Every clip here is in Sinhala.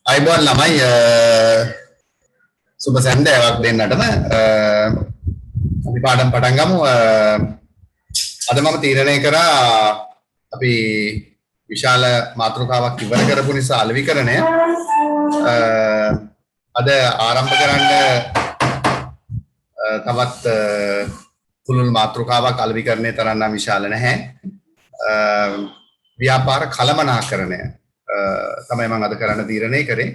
අයිබෝන් ළමයි සුබ සැන්දෑවක් දෙන්නටම අපි පාඩම් පටන් ගමු. අද මම තීරණය කරා අපි විශාල මාතෘකාවක් ඉවර කරපු නිසා අලෙවිකරණය අද ආරම්භ කරන්න තවත් පුළුල් මාතෘකාවක් අලෙවිකරණය තරම් නම් විශාල නැහැ. ව්‍යාපාර කළමනාකරණය තමයි මම අද කරන්න තීරණය කරේ.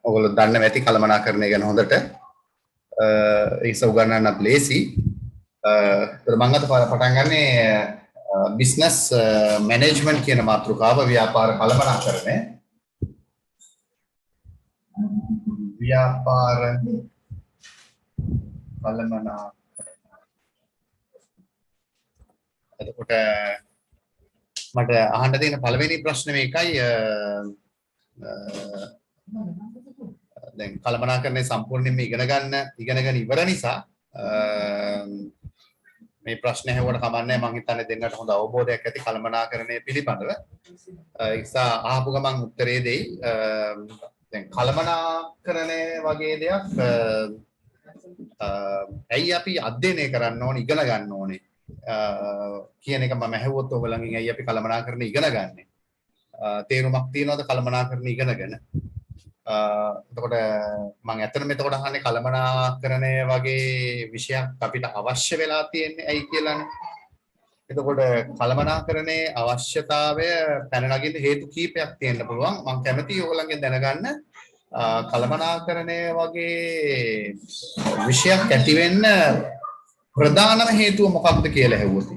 ඔයගොල්ලෝ දන්න ඇති කළමනාකරණය ගැන හොඳට. ඒක උගන්වන්නත් ලේසි. මම අද පටන් ගන්නේ බිස්නස් මැනේජ්මන්ට් කියන මාතෘකාව ව්‍යාපාර කළමනාකරණය. ව්‍යාපාර කළමනාකරණය. එතකොට මට අහන්න තියෙන පළවෙනි ප්‍රශ්නේ මේකයි දැන් කළමනාකරණය සම්පූර්ණයෙන්ම ඉගෙනගෙන ඉවර නිසා මේ ප්‍රශ්නේ ඇහුවට කමන්නේ මම හිතන්නේ දෙන්නට හොඳ අවබෝධයක් ඇති කළමනාකරණය පිළිබඳව. ඒ නිසා අහපු ගමන් උත්තරේ දෙයි. දැන් කළමනාකරණය වගේ දෙයක් ඇයි අපි අධ්‍යයනය කරන්න ඕනේ ඉගෙන ගන්න ඕනේ කියන එක මම ඇහුවොත් ඔයගොල්ලන්ගෙන් ඇයි අපි කළමනාකරණය ඉගෙන ගන්නෙ? තේරුමක් තියනවද කළමනාකරණය ඉගෙනගෙන? එතකොට මම ඇත්තටම එතකොට අහන්නේ කළමනාකරණය වගේ විෂයක් අපිට අවශ්‍ය වෙලා තියෙන්නේ ඇයි කියලානේ. එතකොට කළමනාකරණයේ අවශ්‍යතාවය පැන නගින්න හේතු කීපයක් තියෙන්න පුළුවන්. මම කැමතියි ඔයගොල්ලන්ගෙන් දැනගන්න කළමනාකරණය වගේ විෂයක් ඇති වෙන්න ප්‍රධානම හේතුව මොකක්ද කියලා ඇහුවොත්.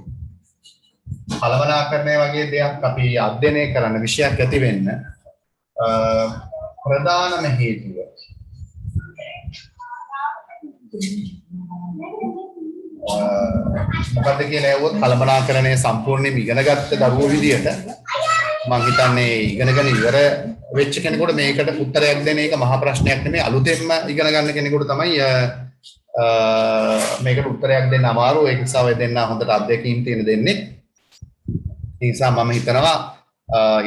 කළමනාකරණය වගේ දෙයක් අපි අධ්‍යයනය කරන්න විෂයක් ඇති වෙන්න ප්‍රධානම හේතුව මොකක්ද කියලා ඇහුවොත් කළමනාකරණය සම්පූර්ණයෙන්ම ඉගෙනගත්ත දරුවෝ විදියට මම හිතන්නේ ඉගෙනගෙන ඉවර වෙච්ච කෙනෙකුට මේකට උත්තරයක් දෙන එක මහා ප්‍රශ්නයක් නෙමෙයි. අලුතෙන්ම ඉගෙන ගන්න කෙනෙකුට තමයි මේකට උත්තරයක් දෙන්න අමාරු. ඒක නිසා ඔය දෙන්න හොඳට අත්දැකීම් තියෙන දෙන්නේ. ඒ නිසා මම හිතනවා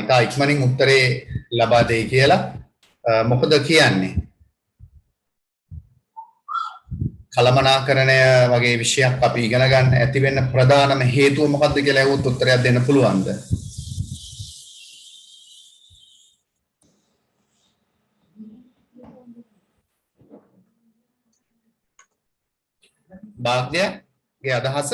ඉතා ඉක්මනින් උත්තරේ ලබා දෙයි කියලා. මොකද කියන්නේ? කළමනාකරණය වගේ විෂයක් අපි ඉගෙන ගන්න ඇති වෙන්න ප්‍රධානම හේතුව මොකක්ද කියලා ඇහුවොත් උත්තරයක් දෙන්න පුළුවන්ද? භාග්‍යගේ අදහස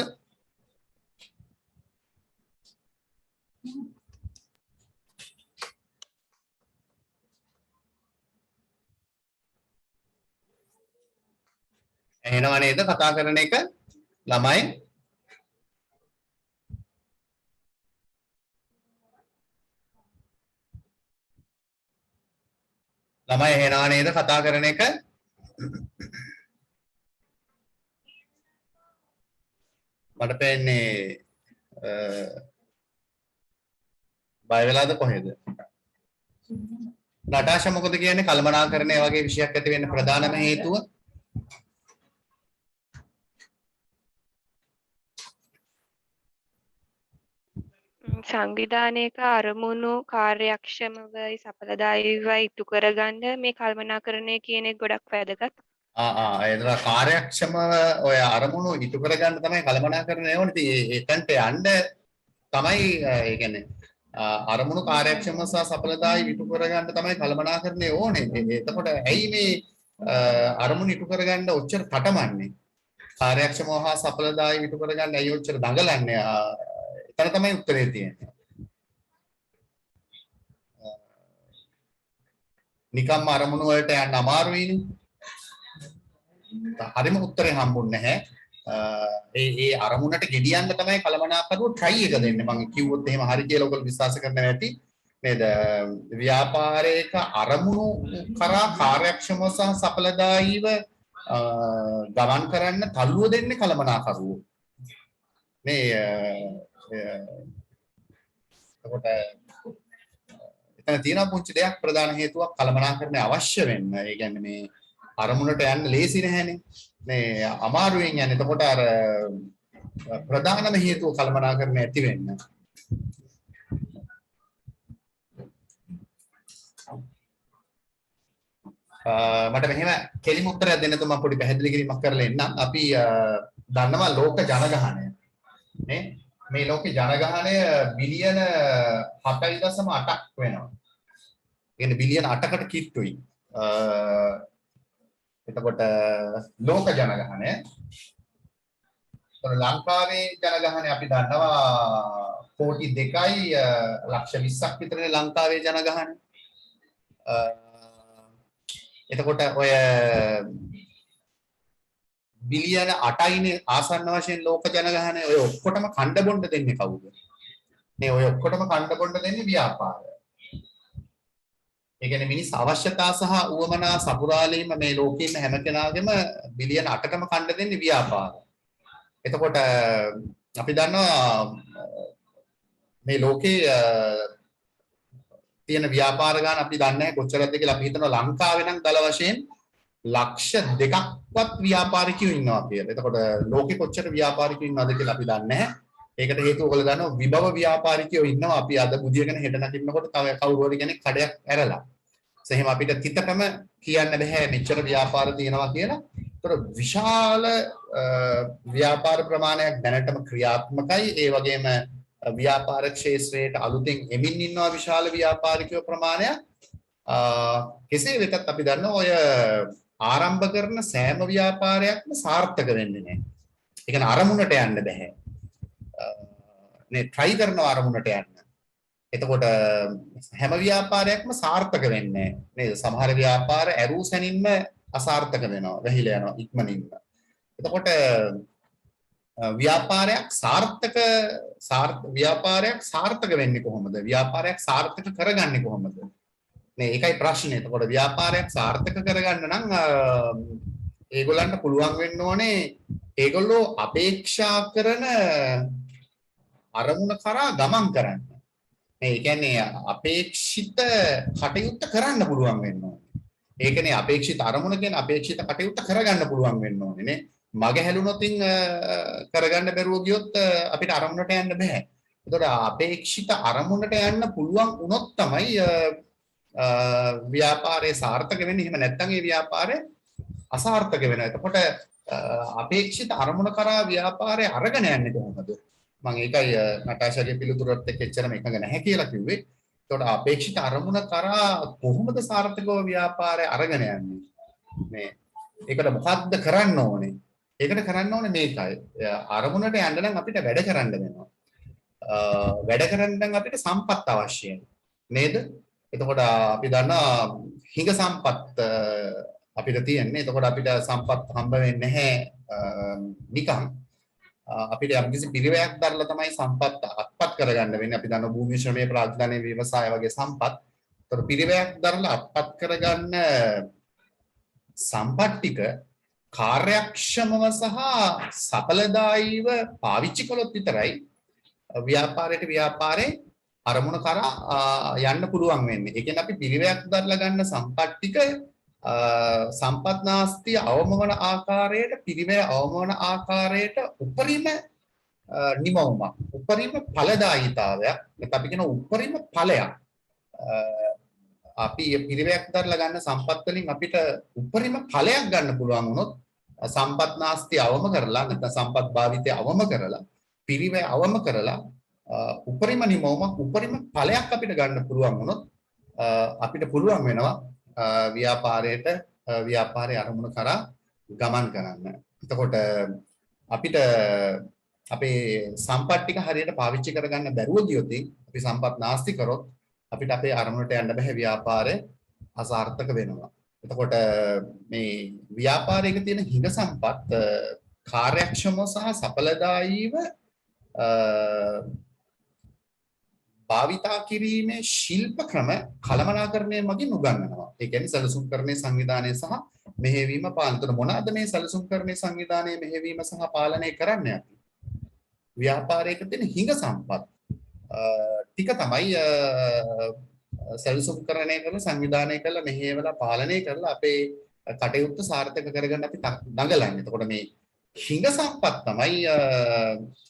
එහෙනව නේද කතා කරන එක ළමයි? ළමයි එහෙනව නේද කතා කරන එක? මට පේන්නේ බය වෙලාද කොහෙද? නටාෂා මොකද කියන්නේ කළමනාකරණය වගේ විෂයක් ඇති වෙන්න ප්‍රධානම හේතුව? සංවිධානයක අරමුණු කාර්යක්ෂමව සඵලදායීව ඉටු කරගන්න මේ කළමනාකරණය කියන එක ගොඩක් වැදගත්. ඒක කාර්යක්ෂම ඔය අරමුණු ඉටු කරගන්න තමයි කළමනාකරණය ඕනේ. ඉතින් ඒකට යන්න තමයි ඒ කියන්නේ අරමුණු කාර්යක්ෂම සහ සඵලදායී ඉටු කරගන්න තමයි කළමනාකරණය ඕනේ. එතකොට ඇයි මේ අරමුණු ඉටු කරගන්න ඔච්චර තටමන්නේ? කාර්යක්ෂමව හා සඵලදායී ඉටු කරගන්න ඇයි ඔච්චර දඟලන්නේ? එතන තමයි උත්තරේ තියෙන්නේ. නිකම්ම අරමුණු වලට යන්න අමාරුයිනේ. හරිම උත්තරේ හම්බුන්නේ නැහැ. ඒ අරමුණට ගෙඩියන්න තමයි කළමනාකරුවෝ try එක දෙන්නේ. මම කිව්වොත් එහෙම හරි කියලා ඔයගොල්ලෝ විශ්වාස කරන්න ඇති. නේද? ව්‍යාපාරයක අරමුණු කරා කාර්යක්ෂමව සහ සඵලදායීව ගමන් කරන්න තල්ලුව දෙන්නේ කළමනාකරුවෝ. මේ එතකොට එතන තියෙන පුංචි දෙයක් ප්‍රධාන හේතුවක් කළමනාකරණය අවශ්‍ය වෙන්න. ඒ කියන්නේ මේ අරමුණට යන්න ලේසි නැහැනේ. මේ අමාරුවෙන් යන්නේ. එතකොට අර ප්‍රධානම හේතුව කළමනාකරණය ඇති වෙන්න. මට මෙහෙම කෙලිම උත්තරයක් දෙන්න තුමා පොඩි පැහැදිලි කිරීමක් කරලා එන්නම්. අපි දන්නවා ලෝක ජනගහනය. නේ? මේ ලෝකේ ජනගහනය බිලියන 7.8ක් වෙනවා. කියන්නේ බිලියන 8කට කිට්ටුයි. එතකොට ලෝක ජනගහනය. ලංකාවේ ජනගහනය අපි දන්නවා කෝටි 2යි ලක්ෂ 20ක් විතරනේ ලංකාවේ ජනගහනය. එතකොට ඔය බිලියන 8යිනේ ආසන්න වශයෙන් ලෝක ජනගහනය. ඔය ඔක්කොටම කණ්ඩ බොණ්ඩ දෙන්නේ කවුද? මේ ඔය ඔක්කොටම කණ්ඩ බොණ්ඩ දෙන්නේ ව්‍යාපාරය. ඒ කියන්නේ මිනිස් අවශ්‍යතා සහ උවමනා සපුරාලීම මේ ලෝකයේ ඉන්න හැම කෙනාගේම බිලියන 8කම කණ්ඩ දෙන්නේ ව්‍යාපාරය. එතකොට අපි දන්නවා මේ ලෝකේ තියෙන ව්‍යාපාර ගන්න අපි දන්නේ නැහැ කොච්චරද කියලා. අපි හිතනවා ලංකාවේ නම් දල වශයෙන් ලක්ෂ 2ක්වත් ව්‍යාපාරිකයෝ ඉන්නවා කියලා. එතකොට ලෝකෙ කොච්චර ව්‍යාපාරිකයෝ ඉන්නවද කියලා අපි දන්නේ නැහැ. ඒකට හේතුව ඔයගොල්ලෝ දන්නවා විභව ව්‍යාපාරිකයෝ ඉන්නවා. අපි අද බුදියගෙන හෙට නගින්නකොට තව කවුරු හරි කෙනෙක් කඩයක් ඇරලා. එහෙනම් අපිට තිතටම කියන්න බෑ මෙච්චර ව්‍යාපාර තියෙනවා කියලා. ඒතර විශාල ව්‍යාපාර ප්‍රමාණයක් දැනටම ක්‍රියාත්මකයි. ඒ වගේම ව්‍යාපාර ක්ෂේත්‍රයට අලුතෙන් එමින් ඉන්නවා විශාල ව්‍යාපාරිකයෝ ප්‍රමාණයක්. කෙසේ වෙතත් අපි දන්නවා ඔය ආරම්භ කරන සෑම ව්‍යාපාරයක්ම සාර්ථක වෙන්නේ නැහැ. ඒ කියන්නේ අරමුණට යන්න බෑ. නේ try කරන අරමුණට යන්න. එතකොට හැම ව්‍යාපාරයක්ම සාර්ථක වෙන්නේ නේද? සමහර ව්‍යාපාර ඇරූ සැනින්ම අසාර්ථක වෙනවා, වැහිලා යනවා ඉක්මනින්ම. එතකොට ව්‍යාපාරයක් සාර්ථක වෙන්නේ කොහොමද? ව්‍යාපාරයක් සාර්ථක කරගන්නේ කොහොමද? නේ ඒකයි ප්‍රශ්නේ. එතකොට ව්‍යාපාරයක් සාර්ථක කරගන්න නම් ඒගොල්ලන්ට පුළුවන් වෙන්න ඕනේ ඒගොල්ලෝ අපේක්ෂා කරන අරමුණ කරා ගමන් කරන්න. ඒ කියන්නේ අපේක්ෂිත කටයුත්ත කරන්න පුළුවන් වෙන්න ඕනේ. ඒකනේ අපේක්ෂිත අරමුණ කියන්නේ අපේක්ෂිත කටයුත්ත කරගන්න පුළුවන් වෙන්න ඕනේ නේ. මග හැලුනොතින් කරගන්න බැරුව ගියොත් අපිට අරමුණට යන්න බෑ. ඒතකොට අපේක්ෂිත අරමුණට යන්න පුළුවන් වුණොත් තමයි ව්‍යාපාරයේ සාර්ථක වෙන්නේ. එහෙම නැත්නම් ඒ ව්‍යාපාරය අසාර්ථක වෙනවා. එතකොට අපේක්ෂිත අරමුණ කරා ව්‍යාපාරය අරගෙන යන්නේ කොහොමද? මම ඒකයි නටාෂාගේ පිළිතුරත් එක්ක එච්චරම එකඟ නැහැ කියලා කිව්වේ. එතකොට අපේක්ෂිත අරමුණ කරා කොහොමද සාර්ථකව ව්‍යාපාරය අරගෙන යන්නේ? මේ ඒකට මොකද්ද කරන්න ඕනේ? ඒකට කරන්න ඕනේ මේකයි. අරමුණට යන්න නම් අපිට වැඩ කරන්න වෙනවා. වැඩ කරන්න නම් අපිට සම්පත් අවශ්‍යයි. නේද? එතකොට අපි දන්නා හිඟ සම්පත් අපිට තියෙන්නේ. එතකොට අපිට සම්පත් හම්බ වෙන්නේ නැහැ නිකන්. අපිට යම්කිසි පිළිවෙයක් දරලා තමයි සම්පත් අත්පත් කරගන්න වෙන්නේ. අපි දන්නවා භූමි ශ්‍රමයේ ප්‍රාග්ධනයේ ව්‍යවසාය වගේ සම්පත්. ඒතකොට පිළිවෙයක් දරලා අත්පත් කරගන්න සම්පත් ටික කාර්යක්ෂමව සහ සඵලදායීව පාවිච්චි කළොත් විතරයි ව්‍යාපාරයේ අරමුණ කරා යන්න පුළුවන් වෙන්නේ. ඒ කියන්නේ අපි පිළිවෙයක් දරලා ගන්න සම්පත් ටික සම්පත් නාස්තිය අවම වන ආකාරයට පිරිමය අවම වන ආකාරයට උපරිම නිමවුමක් උපරිම ඵලදායීතාවයක් නැත්නම් අපි කියන උපරිම ඵලයක් අපි පිරිමයක් දරලා ගන්න සම්පත් වලින් අපිට උපරිම ඵලයක් ගන්න පුළුවන් වුණොත් සම්පත් නාස්තිය අවම කරලා නැත්නම් සම්පත් භාවිතය අවම කරලා පිරිමය අවම කරලා උපරිම නිමවුමක් උපරිම ඵලයක් අපිට ගන්න පුළුවන් වුණොත් අපිට පුළුවන් වෙනවා ව්‍යාපාරයේ අරමුණ කරා ගමන් කරන්න. එතකොට අපිට අපේ සම්පත් ටික හරියට පාවිච්චි කරගන්න බැරුව ගියොත් අපි සම්පත් නාස්ති කරොත් අපිට අපේ අරමුණට යන්න බැහැ ව්‍යාපාරය අසාර්ථක වෙනවා. එතකොට මේ ව්‍යාපාරයක තියෙන හිඟ සම්පත් කාර්යක්ෂමව සහ සඵලදායීව භාවිතා කිරීමේ ශිල්ප ක්‍රම කළමනාකරණය මගින් උගන්වනවා. ඒ කියන්නේ සැලසුම්කරණයේ සංවිධානය සහ මෙහෙයවීම පාලනය. මොනවාද මේ සැලසුම්කරණයේ සංවිධානයේ මෙහෙයවීම සහ පාලනය කරන්නේ අපි? ව්‍යාපාරයක තියෙන හිඟ සම්පත් ටික තමයි සැලසුම්කරණය කරලා සංවිධානය කරලා මෙහෙයවලා පාලනය කරලා අපේ කටයුත්ත සාර්ථක කරගන්න අපි දඟලන්නේ. එතකොට මේ හිඟ සම්පත් තමයි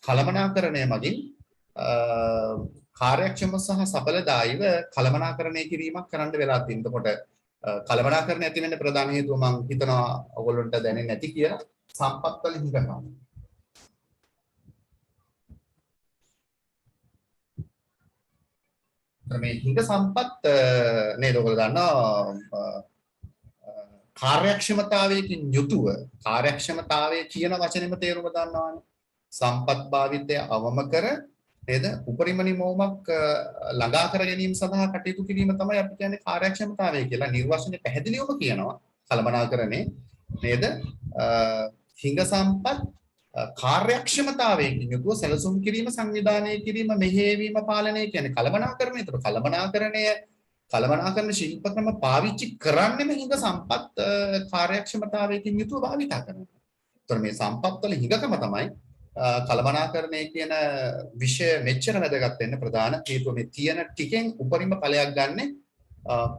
කළමනාකරණය මගින් කාර්යක්ෂම සහ සඵලදායීව කළමනාකරණය කිරීමක් කරන්න වෙලා තියෙනවා. එතකොට කළමනාකරණය ඇති වෙන්න ප්‍රධාන හේතුව මම හිතනවා ඔයගොල්ලන්ට දැනෙන්නේ නැති කියලා සම්පත් වල හිඟකම. මේ හිඟ සම්පත් නේද ඔයගොල්ලෝ දන්නවා කාර්යක්ෂමතාවයකින් යුතුව කාර්යක්ෂමතාවය කියන වචනේම තේරුම දන්නවනේ. සම්පත් භාවිතය අවම කර නේද උපරිම නිමෝමක් ළඟා කර ගැනීම සඳහා කටයුතු කිරීම තමයි අපි කියන්නේ කාර්යක්ෂමතාවය කියලා. නිර්වචනය පැහැදිලිවම කියනවා කළමනාකරණේ නේද හිඟ සම්පත් කාර්යක්ෂමතාවයකින් යුතුව සැලසුම් කිරීම සංවිධානය කිරීම මෙහෙයවීම පාලනය කියන්නේ කළමනාකරණය. ඒතර කළමනාකරණ ශිල්ප ක්‍රම පාවිච්චි කරන්නෙම හිඟ සම්පත් කාර්යක්ෂමතාවයකින් යුතුව භාවිතා කරනවා. ඒතර මේ සම්පත් වල හිඟකම තමයි කළමනාකරණය කියන විෂය මෙච්චර වැදගත් වෙන්න ප්‍රධාන හේතුව. මේ තියෙන ටිකෙන් උපරිම ඵලයක් ගන්න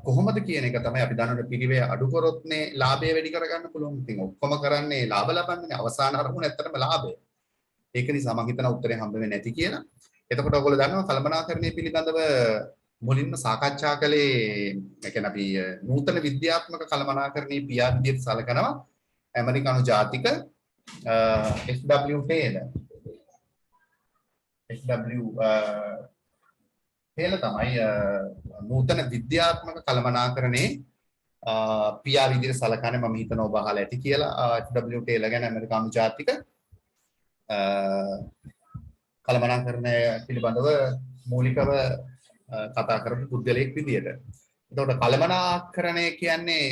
කොහොමද කියන එක තමයි අපි දන්නට පිළිවෙල අඩු කරොත්නේ ලාභය වැඩි කරගන්න පුළුවන්. ඉතින් ඔක්කොම කරන්නේ ලාභ ලබන්නේ අවසාන අරමුණ ඇත්තටම ලාභය. ඒක නිසා මම හිතන උත්තරේ හම්බ වෙන්නේ නැති කියලා. එතකොට ඔයගොල්ලෝ දන්නවා කළමනාකරණය පිළිබඳව මුලින්ම සාකච්ඡා කළේ ඒ කියන්නේ අපි නූතන විද්‍යාත්මක කළමනාකරණයේ පියා විදිහට සලකනවා ඇමරිකානු ජාතික FW Taylor. Taylor තමයි නූතන විද්‍යාත්මක කළමනාකරණයේ පියා විදිහට සලකන්නේ. මම හිතනවා ඔබ අහලා ඇති කියලා FW Taylor ගැන ඇමරිකානු ජාතික කළමනාකරණය පිළිබඳව මූලිකව කතා කරපු පුද්ගලයෙක් විදියට. එතකොට කළමනාකරණය කියන්නේ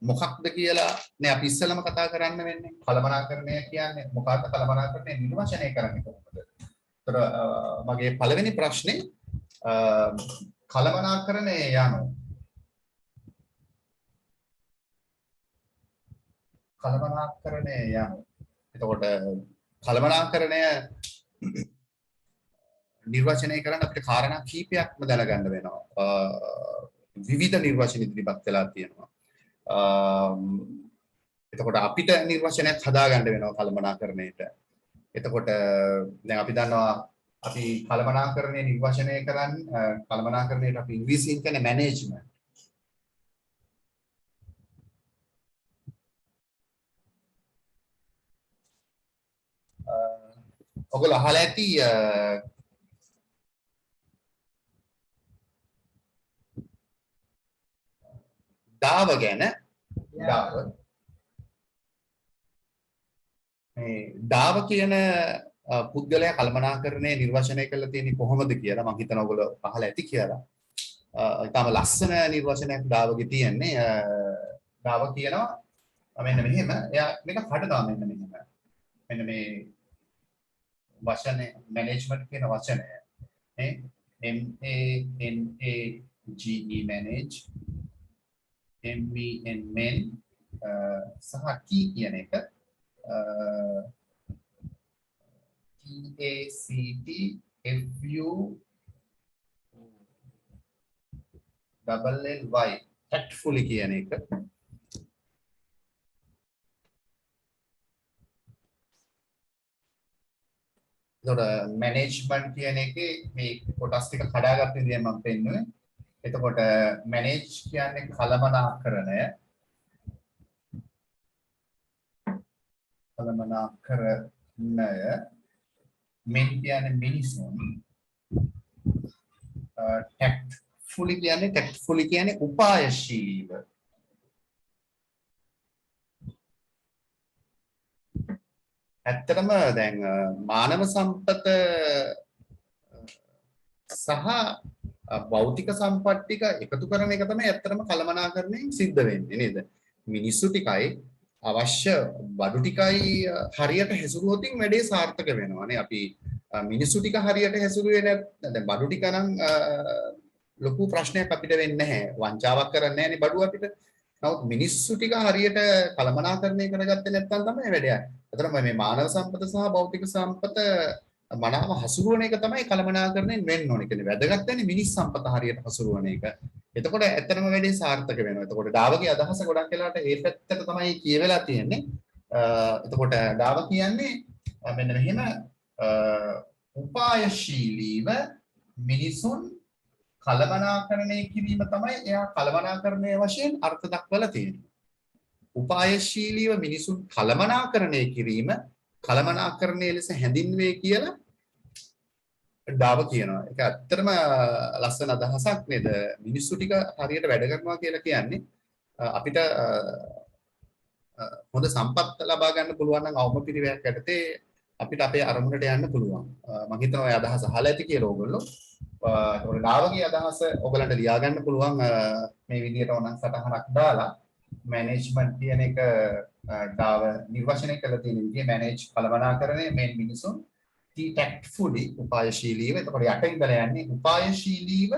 මොකක්ද කියලා නේ අපි ඉස්සෙල්ලම කතා කරන්න වෙන්නේ. කළමනාකරණය කියන්නේ මොකක්ද? කළමනාකරණය නිර්වචනය කරන්නේ කොහොමද? එතකොට මගේ පළවෙනි ප්‍රශ්නේ කළමනාකරණය යනු එතකොට කළමනාකරණය නිර්වචනය කරන්න අපිට කාරණා කීපයක්ම දැනගන්න වෙනවා. විවිධ නිර්වචන ඉදිරිපත් වෙලා තියෙනවා. එතකොට අපිට නිර්වචනයක් හදාගන්න වෙනවා කළමනාකරණයට. එතකොට දැන් අපි දන්නවා අපි කළමනාකරණය නිර්වචනය කරන්නේ කළමනාකරණයට අපි ඉංග්‍රීසියෙන් කියන්නේ මැනේජ්මන්ට්. ඔයගොල්ලෝ අහලා ඇති ඩාව ගැන. ඩාව කියන පුද්ගලයා කළමනාකරණය නිර්වචනය කරලා තියෙන්නේ කොහොමද කියලා මම හිතනවා ඔයගොල්ලෝ අහලා ඇති කියලා. ඊටම ලස්සන නිර්වචනයක් ඩාවගේ තියෙන්නේ. ඩාව කියනවා මෙන්න මෙහෙම. එයා මේක කඩනවා මෙන්න මෙහෙම. මෙන්න මේ වචනේ මැනේජ්මන්ට් කියන වචනය නේ MANAGE manage MEN men සහ key කියන එක TACTFULLY tactfully කියන එක එතකොට මැනේජ්මන්ට් කියන එකේ මේ කොටස් ටික කඩාගත්ත විදිහ මම පෙන්නුවේ. එතකොට මැනේජ් කියන්නේ කළමනාකරණය. මෙන් කියන්නේ මිනිසුන්. ටැක්ට්ෆුලි කියන්නේ උපායශීලීව. ඇත්තටම දැන් මානව සම්පත සහ භෞතික සම්පත් ටික එකතු කරන එක තමයි ඇත්තටම කළමනාකරණයෙන් සිද්ධ වෙන්නේ නේද? මිනිස්සු ටිකයි අවශ්‍ය බඩු ටිකයි හරියට හැසිරුවොත් වැඩේ සාර්ථක වෙනවානේ. අපි මිනිස්සු ටික හරියට හැසිරුවේ නැත්නම් දැන් බඩු ටික නම් ලොකු ප්‍රශ්නයක් අපිට වෙන්නේ නැහැ. වංචාවක් කරන්නේ නැහැනේ බඩු අපිට. නමුත් මිනිස්සු ටික හරියට කළමනාකරණය කරගත්තේ නැත්නම් තමයි වැඩේ. අතන මේ මානව සම්පත සහ භෞතික සම්පත මනාව හසුරුවන එක තමයි කළමනාකරණයෙන් වෙන්න ඕනේ. කියන්නේ වැදගත් වෙන්නේ මිනිස් සම්පත හරියට හසුරුවන එක. එතකොට ඇත්තටම වැඩේ සාර්ථක වෙනවා. එතකොට ඩාවගේ අදහස ගොඩක් වෙලාවට ඒ පැත්තට තමයි කියවෙලා තියෙන්නේ. එතකොට ඩාව කියන්නේ මෙන්න මෙහෙම උපායශීලීව මිනිසුන් කළමනාකරණය කිරීම තමයි එයා කළමනාකරණය වශයෙන් අර්ථ දක්වලා තියෙන්නේ. උපායශීලීව මිනිසුන් කළමනාකරණය කිරීම කළමනාකරණය ලෙස හැඳින්වේ කියලා ඩාව කියනවා. ඒක ඇත්තටම ලස්සන අදහසක් නේද? මිනිස්සු ටික හරියට වැඩ කරනවා කියලා කියන්නේ අපිට හොඳ සම්පත් ලබා ගන්න පුළුවන් නම් අවම පිළිවෙලක් යටතේ අපිට අපේ අරමුණට යන්න පුළුවන්. මම හිතනවා ඔය අදහස අහලා ඇති කියලා ඕගොල්ලෝ. ඒතකොට ඩාවගේ අදහස ඔයගලන්ට ලියා ගන්න පුළුවන් මේ විදිහට ඕනනම් සටහනක් දාලා මැනේජ්මන්ට් කියන එක ඩාව නිර්වචනය කරලා තියෙන විදිහ මැනේජ් කළමනාකරණය මේ මිනිසුන් tactfully උපායශීලීව එතකොට යට ඉඳලා යන්නේ උපායශීලීව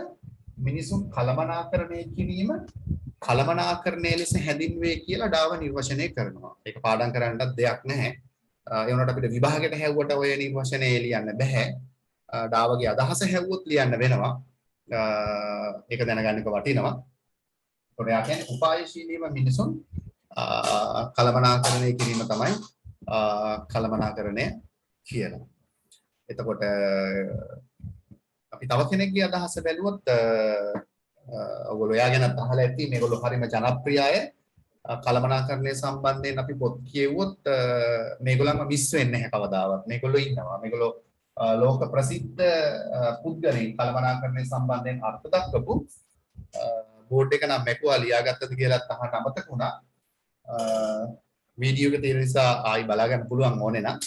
මිනිසුන් කළමනාකරණය කිරීම කළමනාකරණය ලෙස හැඳින්වේ කියලා ඩාව නිර්වචනය කරනවා. ඒක පාඩම් කරන්නත් දෙයක් නැහැ. ඒ වුණාට අපිට විභාගයට හැවුවට ඔය නිර්වචනය ලියන්න බෑ. ඩාවගේ අදහස හැවුවොත් ලියන්න වෙනවා. ඒක දැනගන්න එක වටිනවා. ඒකට යා කියන්නේ උපායශීලීව මිනිසුන් කළමනාකරණය කිරීම තමයි කළමනාකරණය කියලා. එතකොට අපි තව කෙනෙක්ගේ අදහස බැලුවොත් ඔයගොල්ලෝ එයා ගැන අහලා ඇති මේගොල්ලෝ හරිම ජනප්‍රිය අය කළමනාකරණය සම්බන්ධයෙන් අපි පොත් කියවුවොත් මේගොල්ලන්ව මිස් වෙන්නේ නැහැ කවදාවත්. මේගොල්ලෝ ඉන්නවා. මේගොල්ලෝ ලෝක ප්‍රසිද්ධ පුද්ගලයන් කළමනාකරණය සම්බන්ධයෙන් අර්ථ දක්වපු බෝඩ් එක නම් මැකුවා ලියාගත්තද කියලා අහන්න අමතක වුණා. වීඩියෝ එක තියෙන නිසා ආයි බලා ගන්න පුළුවන් ඕනේ නම්.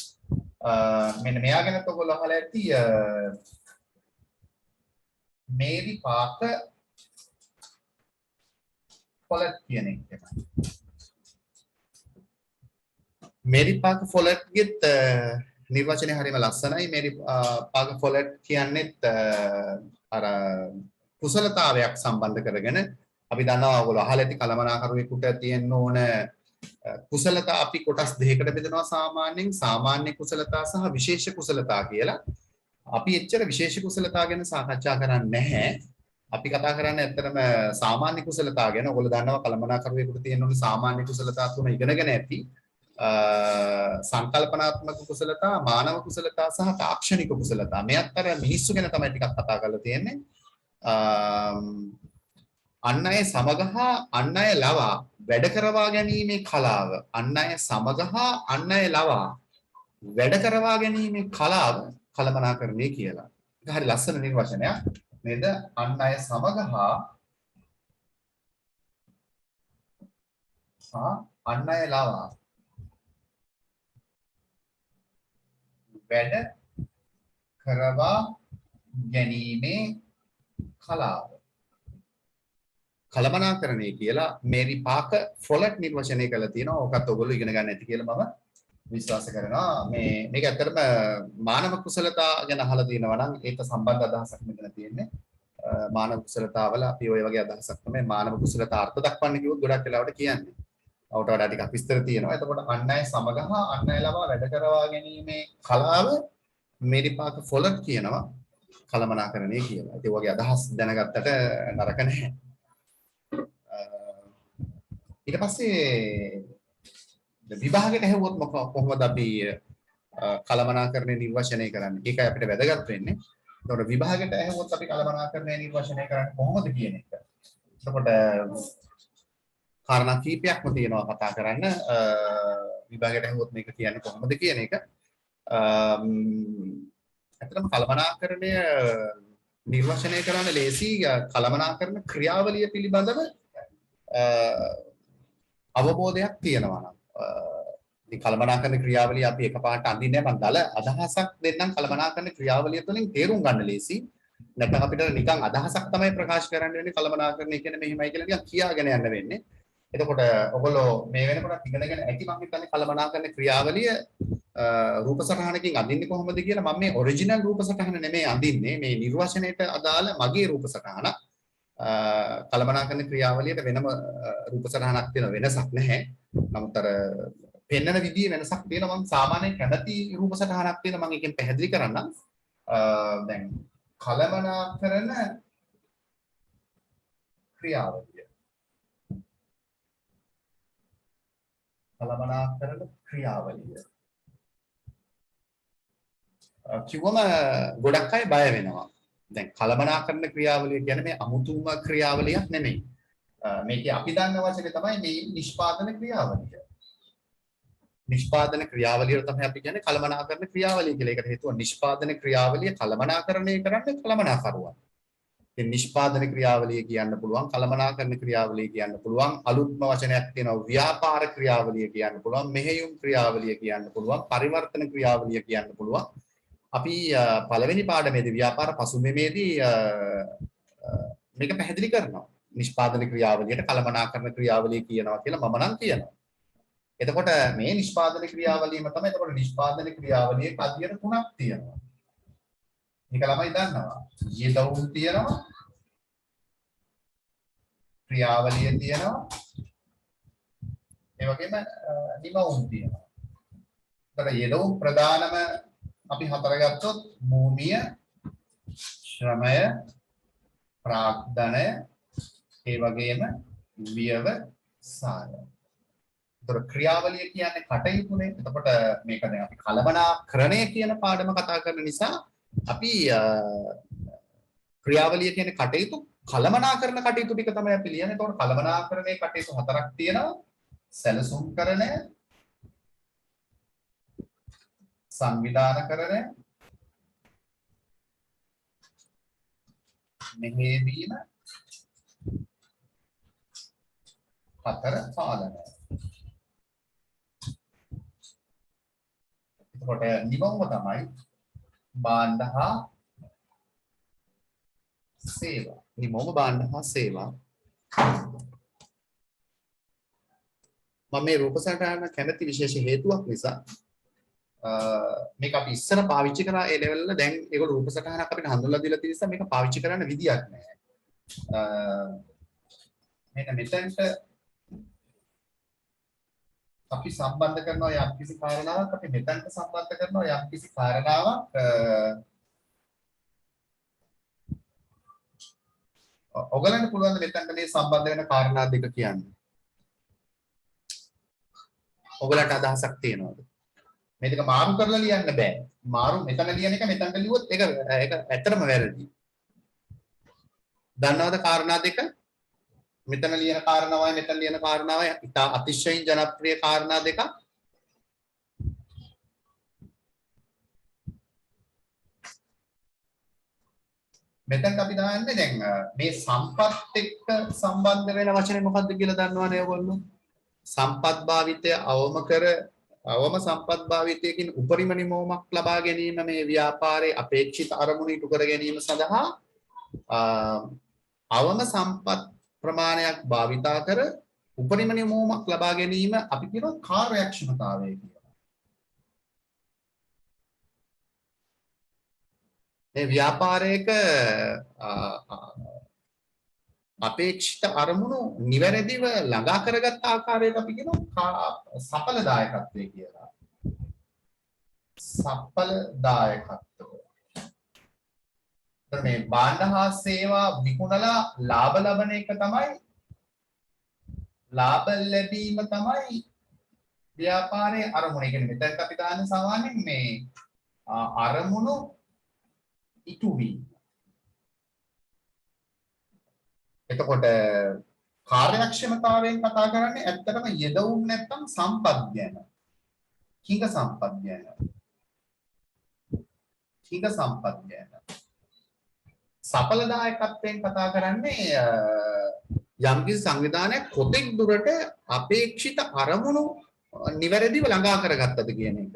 මෙන්න මෙයා ගැන ඔයගොල්ලෝ අහලා ඇති මේරි පාකර් ෆොලට් කියන එක තමයි. මේරි පාකර් ෆොලට්ගෙත් නිර්වචනය හරිම ලස්සනයි. මේරි පාකර් ෆොලට් කියන්නේත් අර කුසලතාවයක් සම්බන්ධ කරගෙන අපි දන්නවා ඔයගොල්ලෝ අහලා ඇති කළමනාකරුවෙකුට තියෙන්න ඕන කුසලතා අපි කොටස් දෙකකට බෙදනවා සාමාන්‍යයෙන්. සාමාන්‍ය කුසලතා සහ විශේෂ කුසලතා කියලා. අපි එච්චර විශේෂ කුසලතා ගැන සාකච්ඡා කරන්නේ නැහැ. අපි කතා කරන්නේ ඇත්තටම සාමාන්‍ය කුසලතා ගැන. ඔයගොල්ලෝ දන්නවා කළමනාකරුවෙකුට තියෙන ඕන සාමාන්‍ය කුසලතා තුන ඉගෙනගෙන ඇති. සංකල්පනාත්මක කුසලතා, මානව කුසලතා සහ තාක්ෂණික කුසලතා. මේ අතර මිනිස්සු ගැන තමයි ටිකක් කතා කරලා තියෙන්නේ. අන් අය සමග හා අන් අය ලවා වැඩ කරවා ගැනීමේ කලාව. අන් අය සමග හා අන් අය ලවා වැඩ කරවා ගැනීමේ කලාව කළමනාකරණය කියලා. ඒක හරි ලස්සන නිර්වචනයක් නේද? අන් අය සමග හා අන් අය ලවා වැඩ කරවා ගැනීමේ කලාව කළමනාකරණය කියලා මේරි පාකර් ෆොලට් නිර්වචනය කළා තියෙනවා. ඕකත් ඔයගොල්ලෝ ඉගෙන ගන්න ඇති කියලා මම විශ්වාස කරනවා. මේක ඇත්තටම මානව කුසලතා ගැන අහලා තියෙනවා නම් ඒක සම්බන්ධ අදහසක් මෙතන තියෙන්නේ. මානව කුසලතාවල අපි ওই වගේ අදහසක් තමයි මානව කුසලතා අර්ථ දක්වන්න කිව්වොත් ගොඩක් වෙලාවට කියන්නේ. අවුට වඩා ටිකක් විස්තර තියෙනවා. එතකොට අන් අය සමග හා අන් අය ලවා වැඩ කරවා ගැනීමේ කලාව මේරි පාකර් ෆොලට් කියනවා කළමනාකරණය කියලා. ඒ වගේ අදහස් දැනගත්තට නරක නැහැ. ඊට පස්සේ විභාගයට හැවුවොත් කොහොමද අපි කළමනාකරණය නිර්වචනය කරන්නේ? ඒකයි අපිට වැදගත් වෙන්නේ. එතකොට විභාගයට හැවුවොත් අපි කළමනාකරණය නිර්වචනය කරන්නේ කොහොමද කියන එක. එතකොට කාරණා කීපයක්ම තියෙනවා කතා කරන්න. විභාගයට හැවුවොත් මේක කියන්නේ කොහොමද කියන එක. ඇත්තටම කළමනාකරණය නිර්වචනය කරන්න ලේසි. කළමනාකරණ ක්‍රියාවලිය පිළිබඳව අවබෝධයක් තියෙනවා නම් ඉතින් කළමනාකරන ක්‍රියාවලිය අපි එකපාරට අඳින්නේ නැහැ. මම දල අදහසක් දෙන්නම් කළමනාකරන ක්‍රියාවලිය තුළින් තේරුම් ගන්න ලේසි. නැත්නම් අපිට නිකන් අදහසක් තමයි ප්‍රකාශ කරන්න වෙන්නේ. කළමනාකරණය කියන්නේ මෙහිමයි කියලා නිකන් කියාගෙන යන්න වෙන්නේ. එතකොට ඔයගොල්ලෝ මේ වෙනකොට ඉගෙනගෙන ඇති මම හිතන්නේ කළමනාකරන ක්‍රියාවලිය රූප සටහනකින් අඳින්නේ කොහොමද කියලා. මම මේ ඔරිජිනල් රූප සටහන නෙමෙයි අඳින්නේ. මේ නිර්වචනයට අදාළ මගේ රූප සටහන. කළමනාකරන ක්‍රියාවලියට වෙනම රූප සටහනක් තියෙන වෙනසක් නැහැ. නමුත් අර පෙන්වන විදිහේ වෙනසක් තියෙනවා. මම සාමාන්‍යයෙන් කැමති රූප සටහනක් තියෙනවා. මම එකෙන් පැහැදිලි කරන්නම්. දැන් කළමනාකරන ක්‍රියාවලිය. කළමනාකරන ක්‍රියාවලිය. කිව්වම ගොඩක් අය බය වෙනවා. දැන් කළමනාකරණ ක්‍රියාවලිය කියන්නේ මේ අමුතුම ක්‍රියාවලියක් නෙමෙයි. මේකේ අපි දන්න වචනේ තමයි මේ නිෂ්පාදන ක්‍රියාවලිය. නිෂ්පාදන ක්‍රියාවලිය තමයි අපි කියන්නේ කළමනාකරණ ක්‍රියාවලිය කියලා. ඒකට හේතුව නිෂ්පාදන ක්‍රියාවලිය කළමනාකරණය කරන්නේ කළමනාකරුවා. ඉතින් නිෂ්පාදන ක්‍රියාවලිය කියන්න පුළුවන්, කළමනාකරණ ක්‍රියාවලිය කියන්න පුළුවන්, අලුත්ම වචනයක් තියෙනවා ව්‍යාපාර ක්‍රියාවලිය කියන්න පුළුවන්, මෙහෙයුම් ක්‍රියාවලිය කියන්න පුළුවන්, පරිවර්තන ක්‍රියාවලිය කියන්න පුළුවන්. අපි පළවෙනි පාඩමේදී ව්‍යාපාර පසුබිමේදී මේක පැහැදිලි කරනවා. නිෂ්පාදන ක්‍රියාවලියට කළමනාකරණ ක්‍රියාවලිය කියනවා කියලා මම නම් කියනවා. එතකොට මේ නිෂ්පාදන ක්‍රියාවලියම තමයි එතකොට නිෂ්පාදන ක්‍රියාවලියේ පදියර තුනක් තියෙනවා. මේක ළමයි දන්නවා. යෙදවුම් තියෙනවා. ක්‍රියාවලිය තියෙනවා. ඒ වගේම නිමවුම් තියෙනවා. එතකොට යෙදවුම් ප්‍රධානම අපි හතර ගත්තොත් භූමිය, ශ්‍රමය, ප්‍රාග්ධනය, ඒ වගේම ව්‍යවසාය. ඒතර ක්‍රියාවලිය කියන්නේ කටයුතුනේ. එතකොට මේක දැන් අපි කළමනාකරණය කියන පාඩම කතා කරන නිසා අපි ක්‍රියාවලිය කියන්නේ කටයුතු, කළමනාකරණ කටයුතු ටික තමයි අපි ලියන්නේ. එතකොට කළමනාකරණයේ කටයුතු හතරක් තියෙනවා. සැලසුම්කරණය, සංවිධානකරණය, මෙහෙයවීම, හතර පාලනය. එතකොට නිවම්ම තමයි භාණ්ඩ හා සේවා. නිවම්ම භාණ්ඩ හා සේවා. මම මේ රූපසටහන කැමති විශේෂ හේතුවක් නිසා මේක අපි ඉස්සර පාවිච්චි කරා ඒ ලෙවල් වල. දැන් ඒගොල්ලෝ රූපසටහනක් අපිට හඳුන්වලා දීලා තියෙන නිසා මේක පාවිච්චි කරන්න විදියක් නැහැ. මෙන්න මෙතනට අපි සම්බන්ධ කරනවා යම්කිසි කාරණාවක්, අපි මෙතනට සම්බන්ධ කරනවා යම්කිසි කාරණාවක්. ඔයගලන්ට පුළුවන් මෙතනට මේ සම්බන්ධ වෙන කාරණා දෙක කියන්න. ඔයගලන්ට අදහසක් තියෙනවද? මේ දෙක මාරු කරලා ලියන්න බෑ. මාරු මෙතන ලියන එක මෙතනට ලියුවොත් ඒක ඇත්තටම වැරදි. දන්නවද කාරණා දෙක? මෙතන ලියන කාරණාවයි මෙතන ලියන කාරණාවයි ඉතා අතිශයින් ජනප්‍රිය කාරණා දෙකක්. මෙතන අපි දාන්නේ දැන් මේ සම්පත් එක්ක සම්බන්ධ වෙන වචනේ මොකක්ද කියලා දන්නවනේ ඔයගොල්ලෝ? සම්පත් භාවිතය අවම සම්පත් භාවිතයකින් උපරිම නිමවුමක් ලබා ගැනීම මේ ව්‍යාපාරයේ අපේක්ෂිත අරමුණු ඉටු කර ගැනීම සඳහා අවම සම්පත් ප්‍රමාණයක් භාවිතා කර උපරිම නිමවුමක් ලබා ගැනීම අපි කියනවා කාර්යක්ෂමතාවය කියලා. මේ ව්‍යාපාරයක අපේක්ෂිත අරමුණු නිවැරදිව ළඟා කරගත් ආකාරයට අපි කියනවා සඵලදායකත්වය කියලා. සඵලදායකත්වය. මේ භාණ්ඩ හා සේවා විකුණලා ලාභ ලබන එක තමයි, ලාභ ලැබීම තමයි ව්‍යාපාරයේ අරමුණ. ඒ කියන්නේ මෙතනත් අපි දාන්නේ සාමාන්‍යයෙන් මේ අරමුණු ඉටු වීම. එතකොට කාර්යක්ෂමතාවයෙන් කතා කරන්නේ ඇත්තටම යෙදවුම් නැත්නම් සම්පත් ගැන. කිංග සම්පත් ගැන. කිංග සම්පත් ගැන. සඵලදායකත්වයෙන් කතා කරන්නේ යම්කිසි සංවිධානයක් කොතෙක් දුරට අපේක්ෂිත අරමුණු නිවැරදිව ළඟා කරගත්තද කියන එක.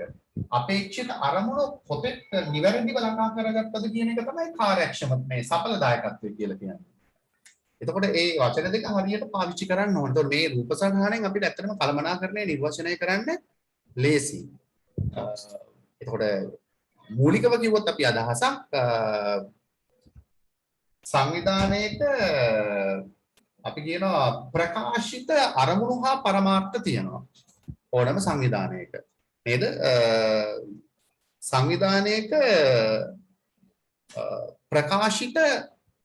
අපේක්ෂිත අරමුණු කොතෙක් නිවැරදිව ළඟා කරගත්තද කියන එක තමයි කාර්යක්ෂම මේ සඵලදායකත්වය කියලා කියන්නේ. එතකොට ඒ වචන දෙක හරියට පාවිච්චි කරන්න ඕනේ. එතකොට මේ රූප සටහනෙන් අපිට ඇත්තටම කළමනාකරණය නිර්වචනය කරන්න ලේසි. එතකොට මූලිකව කිව්වොත් අපි අදහසක් සංවිධානයේට අපි කියනවා ප්‍රකාශිත අරමුණු හා පරමාර්ථ තියෙනවා. ඕනම සංවිධානයක නේද? සංවිධානයක ප්‍රකාශිත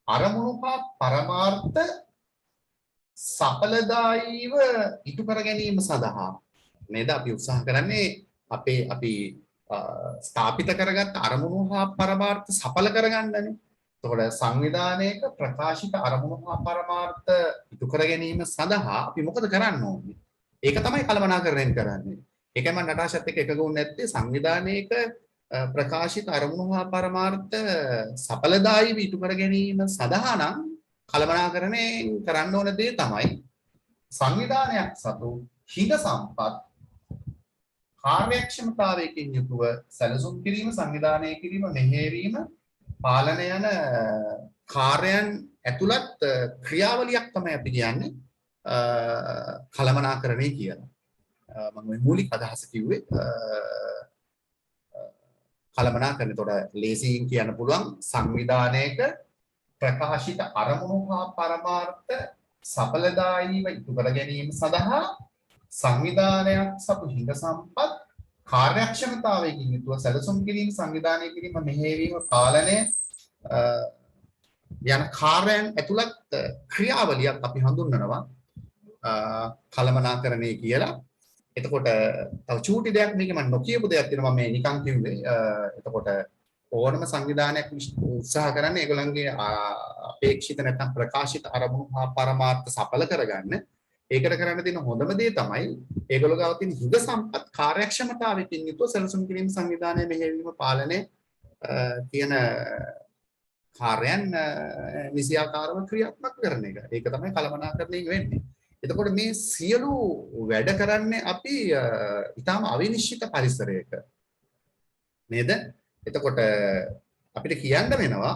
අරමුණු හා පරමාර්ථ සඵලදායීව ඉටු කර ගැනීම සඳහා නේද අපි උත්සාහ කරන්නේ අපි ස්ථාපිත කරගත් අරමුණු හා පරමාර්ථ සඵල කරගන්නනේ. එතකොට සංවිධානයක ප්‍රකාශිත අරමුණු හා පරමාර්ථ ඉටු කර ගැනීම සඳහා අපි මොකද කරන්න ඕනේ? ඒක තමයි කළමනාකරණය කරන්නේ. ඒකයි මම නටාෂත් එක්ක එකග වුනේ නැත්තේ සංවිධානයක ප්‍රකාශිත අරමුණු හා පරමාර්ථ සඵලදායීව ඉටු කර ගැනීම සඳහා නම් කළමනාකරණය කරන්න ඕන දේ තමයි සංවිධානයක් සතු හිඟ සම්පත් කාර්යක්ෂමතාවයකින් යුතුව සැලසුම් කිරීම, සංවිධානය කිරීම, මෙහෙයවීම, පාලනය යන කාර්යයන් ඇතුළත් ක්‍රියාවලියක් තමයි අපි කියන්නේ කළමනාකරණය කියලා. මම මේ මූලික අදහස කිව්වේ කළමනාකරණය. එතකොට ලේසියෙන් කියන්න පුළුවන් සංවිධානයක ප්‍රකාශිත අරමුණු හා පරමාර්ථ සඵලදායීව ඉටු කර ගැනීම සඳහා සංවිධානයක් සතු හිඟ සම්පත් කාර්යක්ෂමතාවයකින් යුතුව සැලසුම් කිරීම, සංවිධානය කිරීම, මෙහෙයවීම, පාලනය යන කාර්යයන් ඇතුළත් ක්‍රියාවලියක් අපි හඳුන්වනවා කළමනාකරණය කියලා. එතකොට තව චූටි දෙයක් මේක මම නොකියපු දෙයක් තියෙනවා මම මේ නිකන් කිව්වේ. එතකොට ඕනම සංවිධානයක් උත්සාහ කරන්නේ ඒගොල්ලන්ගේ අපේක්ෂිත නැත්නම් ප්‍රකාශිත අරමුණු හා පරමාර්ථ සඵල කරගන්න. ඒකට කරන්න තියෙන හොඳම දේ තමයි ඒගොල්ලෝ ගාව තියෙන හිඟ සම්පත් කාර්යක්ෂමතාවයකින් යුතුව සැලසුම් කිරීම, සංවිධානය, මෙහෙයවීම, පාලනය කියන කාර්යයන් නිසියාකාරව ක්‍රියාත්මක කරන එක. ඒක තමයි කළමනාකරණය වෙන්නේ. එතකොට මේ සියලු වැඩ කරන්නේ අපි ඊටාම අවිනිශ්චිත පරිසරයක නේද? එතකොට අපිට කියන්න වෙනවා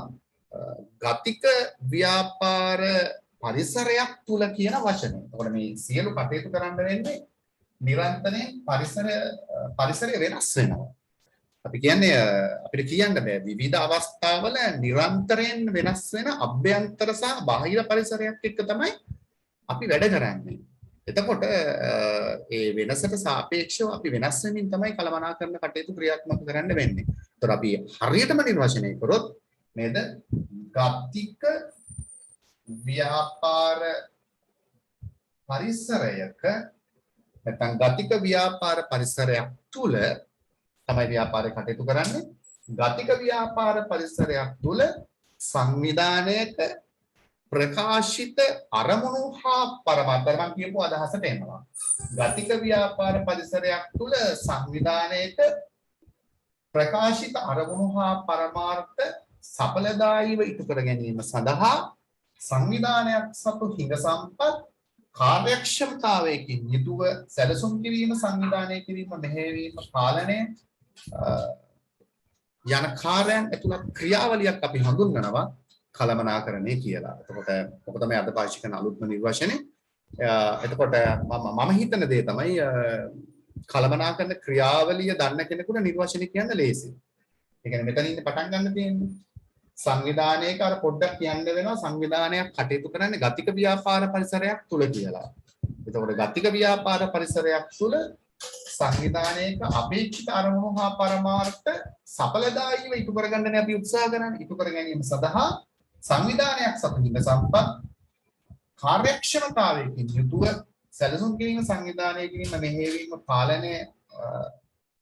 ගතික ව්‍යාපාර පරිසරයක් තුල කියන වචනය. එතකොට මේ සියලු කටයුතු කරන්න වෙන්නේ නිරන්තරයෙන් පරිසරය වෙනස් වෙනවා. අපි කියන්නේ අපිට කියන්න බෑ විවිධ අවස්ථාවල නිරන්තරයෙන් වෙනස් වෙන අභ්‍යන්තර සහ බාහිර පරිසරයක් එක්ක තමයි අපි වැඩ කරන්නේ. එතකොට ඒ වෙනසට සාපේක්ෂව අපි වෙනස් වෙමින් තමයි කළමනාකරණ කටයුතු ක්‍රියාත්මක කරන්න වෙන්නේ. ඒතර අපි හරියටම නිර්වචනය කරොත් නේද? ගතික ව්‍යාපාර පරිසරයක නැත්නම් ගතික ව්‍යාපාර පරිසරයක් තුල තමයි ව්‍යාපාරය කටයුතු කරන්නේ. ගතික ව්‍යාපාර පරිසරයක් තුල සංවිධානයක ප්‍රකාශිත අරමුණු හා පරමාර්ථ මම කියපු අදහසට එනවා. ගතික ව්‍යාපාර පරිසරයක් තුල සංවිධානයක ප්‍රකාශිත අරමුණු හා පරමාර්ථ සඵලදායීව ඉටු කර ගැනීම සඳහා සංවිධානයක් සතු හිඟ සම්පත් කාර්යක්ෂමතාවයකින් යුතුව සැලසුම් කිරීම, සංවිධානය කිරීම, මෙහෙයවීම, පාලනය යන කාර්යයන් ඇතුළත් ක්‍රියාවලියක් අපි හඳුන්වනවා කළමනාකරණය කියලා. එතකොට ඔක තමයි අද පාවිච්චි කරන අලුත්ම නිර්වචනය. එතකොට මම හිතන දේ තමයි කළමනාකරණ ක්‍රියාවලිය දන්න කෙනෙකුට නිර්වචනය කියන්න ලේසියි. ඒ කියන්නේ මෙතන ඉන්න පටන් ගන්න තියෙන්නේ සංවිධානයක අර පොඩ්ඩක් කියන්න වෙනවා සංවිධානයක් කටයුතු කරන්නේ ගතික ව්‍යාපාර පරිසරයක් තුල කියලා. එතකොට ගතික ව්‍යාපාර පරිසරයක් තුල සංවිධානයක අපේක්ෂිත අරමුණු හා පරමාර්ථ සඵලදායීව ඉටු කරගන්නනේ අපි උත්සාහ කරන්නේ. ඉටු කර ගැනීම සඳහා සංවිධානයක් සතු හිඟ සම්පත් කාර්යක්ෂමතාවයකින් යුතුව සැලසුම් කිරීම, සංවිධානය කිරීම, මෙහෙයවීම, පාලනය